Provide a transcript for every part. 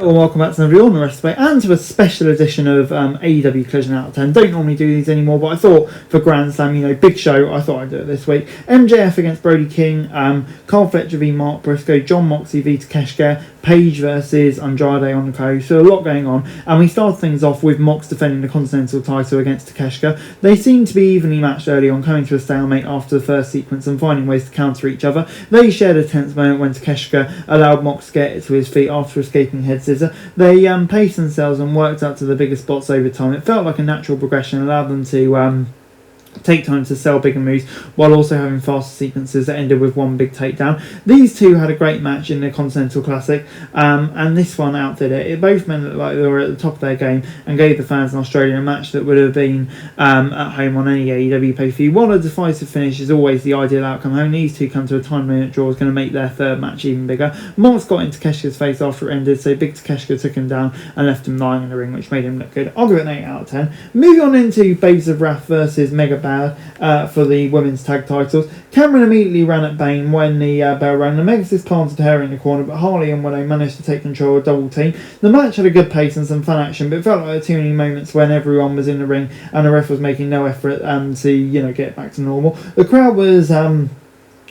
Well, welcome back to another On the Rest of the Way and to a special edition of AEW Collision Out of 10. Don't normally do these anymore, but I thought for Grand Slam, big show, I thought I'd do it this week. MJF against Brody King, Carl Fletcher v Mark Briscoe, John Moxley v Takeshita, Page versus Andrade on the close. So a lot going on. And we started things off with Mox defending the Continental title against Takeshita. They seemed to be evenly matched early on, coming to a stalemate after the first sequence and finding ways to counter each other. They shared a tense moment when Takeshita allowed Mox to get to his feet after escaping head scissor. They paced themselves and worked up to the bigger spots over time. It felt like a natural progression, allowed them to take time to sell bigger moves while also having faster sequences that ended with one big takedown. These two had a great match in the Continental Classic, and this one outdid it. It both men looked like they were at the top of their game and gave the fans in Australia a match that would have been at home on any AEW pay-per-view. While a decisive finish is always the ideal outcome, having these two come to a time-limit draw is going to make their third match even bigger. Mox got into Takeshita's face after it ended, so Big Takeshita took him down and left him lying in the ring, which made him look good. I'll give it an 8 out of 10. Moving on into Babes of Wrath versus Mega Bad for the women's tag titles. Cameron immediately ran at Bane when the bell rang. The Megasis planted her in the corner, but Harley and Willow managed to take control of double team. The match had a good pace and some fun action, but it felt like there were too many moments when everyone was in the ring and the ref was making no effort to get back to normal. The crowd was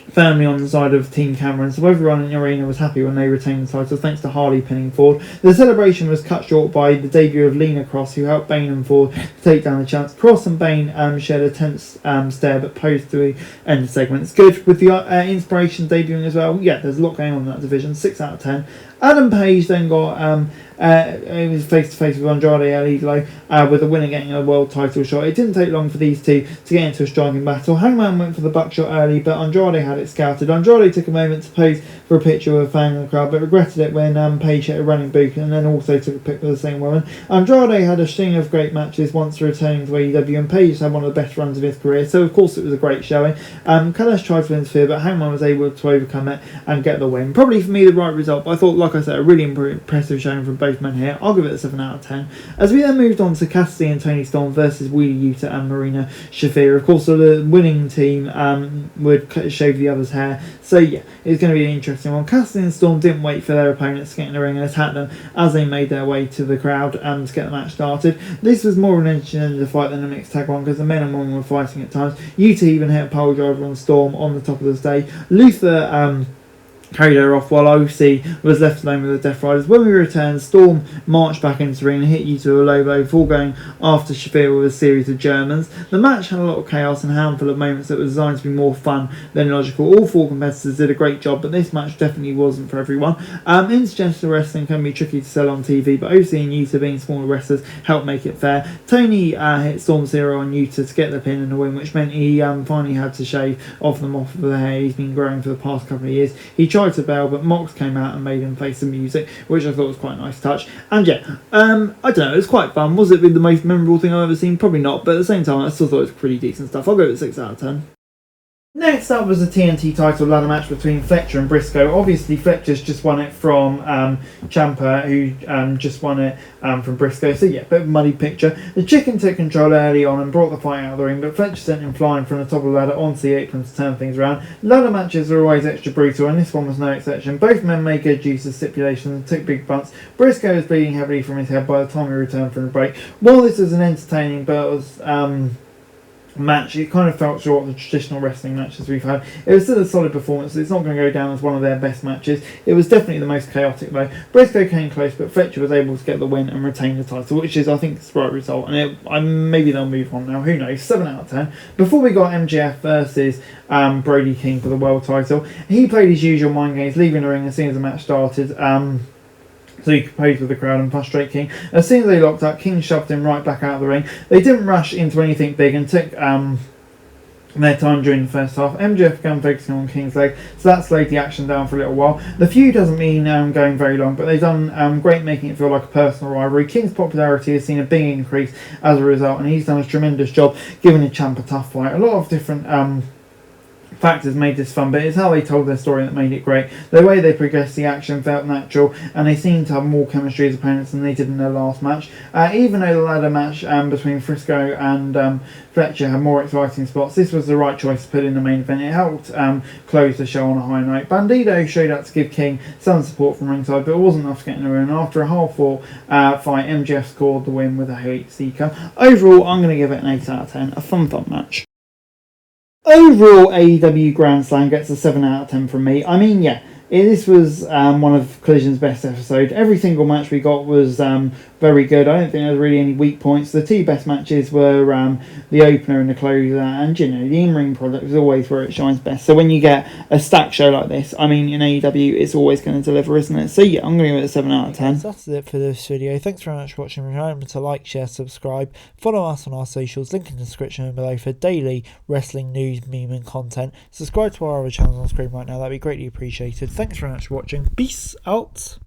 firmly on the side of Team Cameron, so everyone in the arena was happy when they retained the title thanks to Harley pinning Ford. The celebration was cut short by the debut of Lena Cross, who helped Bane and Ford to take down the champs. Cross and Bane shared a tense stare but posed to the end of the segment. It's good with the Inspiration debuting as well. Yeah, there's a lot going on in that division. 6 out of 10. Adam Page then got it was face to face with Andrade El Idolo, with the winner getting a world title shot. It didn't take long for these two to get into a striking battle. Hangman went for the buckshot early, but Andrade had it scouted. Andrade took a moment to pose for a picture with a fan in the crowd, but regretted it when Page hit a running boot and then also took a pic with the same woman. Andrade had a string of great matches once returning to AEW, and Page had one of the best runs of his career, so of course it was a great showing. Kalash tried to interfere, but Hangman was able to overcome it and get the win. Probably for me the right result, but I thought, like I said, a really impressive showing from both men here. I'll give it a 7 out of 10. As we then moved on to Cassidy and Tony Storm versus Wheeler Yuta and Marina Shafir. Of course, so the winning team would shave the other's hair. So yeah, it's going to be an interesting one. Cassidy and Storm didn't wait for their opponents to get in the ring and attack them as they made their way to the crowd to get the match started. This was more of an engineered fight than a mixed tag one because the men and women were fighting at times. Yuta even hit a pole driver on Storm on the top of the stage. Luther carried her off while OC was left alone with the Death Riders. When we returned, Storm marched back into the ring and hit Yuta a low blow before going after Shafir with a series of Germans. The match had a lot of chaos and a handful of moments that were designed to be more fun than logical. All four competitors did a great job, but this match definitely wasn't for everyone. Intergender wrestling can be tricky to sell on TV, but OC and Yuta, being smaller wrestlers, helped make it fair. Tony hit Storm Zero on Yuta to get the pin and the win, which meant he finally had to shave off of the hair he's been growing for the past couple of years. He tried to bail, but Mox came out and made him play some music, which I thought was quite a nice touch. And yeah, I don't know, it was quite fun. Was it the most memorable thing I've ever seen? Probably not, but at the same time I still thought it was pretty decent stuff. I'll go with 6 out of 10. Next up was the TNT title ladder match between Fletcher and Briscoe. Obviously, Fletcher's just won it from Ciampa, who just won it from Briscoe. So yeah, bit of a muddy picture. The Chicken took control early on and brought the fight out of the ring, but Fletcher sent him flying from the top of the ladder onto the apron to turn things around. Ladder matches are always extra brutal, and this one was no exception. Both men made good use of stipulations and took big bumps. Briscoe was bleeding heavily from his head by the time he returned from the break. While this was an entertaining but was match, it kind of felt short of the traditional wrestling matches we've had. It was still a solid performance. It's not going to go down as one of their best matches. It was definitely the most chaotic though. Briscoe came close, but Fletcher was able to get the win and retain the title, which is, I think, the right result. And maybe they'll move on now. Who knows? 7 out of 10. Before we got MJF versus Brody King for the world title, he played his usual mind games, leaving the ring as soon as the match started. So he could pose with the crowd and frustrate King. As soon as they locked up, King shoved him right back out of the ring. They didn't rush into anything big and took their time during the first half. MJF began focusing on King's leg, so that slowed the action down for a little while. The feud doesn't mean going very long, but they've done great making it feel like a personal rivalry. King's popularity has seen a big increase as a result, and he's done a tremendous job giving the champ a tough fight. A lot of different factors made this fun, but it's how they told their story that made it great. The way they progressed the action felt natural, and they seemed to have more chemistry as opponents than they did in their last match. Even though the ladder match between Frisco and Fletcher had more exciting spots, this was the right choice to put in the main event. It helped close the show on a high note. Bandido showed up to give King some support from ringside, but it wasn't enough to get in the ring. After a hard-fought fight, MJF scored the win with a Heat Seeker. Overall, I'm going to give it an 8 out of 10. A fun match. Overall, AEW Grand Slam gets a 7 out of 10 from me. I mean, yeah, this was one of Collision's best episodes. Every single match we got was very good. I don't think there was really any weak points. The two best matches were the opener and the closer, and the in-ring product is always where it shines best. So when you get a stacked show like this, I mean, in AEW, it's always going to deliver, isn't it? So yeah, I'm going to give it a 7 out of 10. So that's it for this video. Thanks very much for watching. Remember to like, share, subscribe, follow us on our socials, link in the description below for daily wrestling news, meme and content. Subscribe to our other channels on screen right now, that'd be greatly appreciated. Thanks very much for watching. Peace out.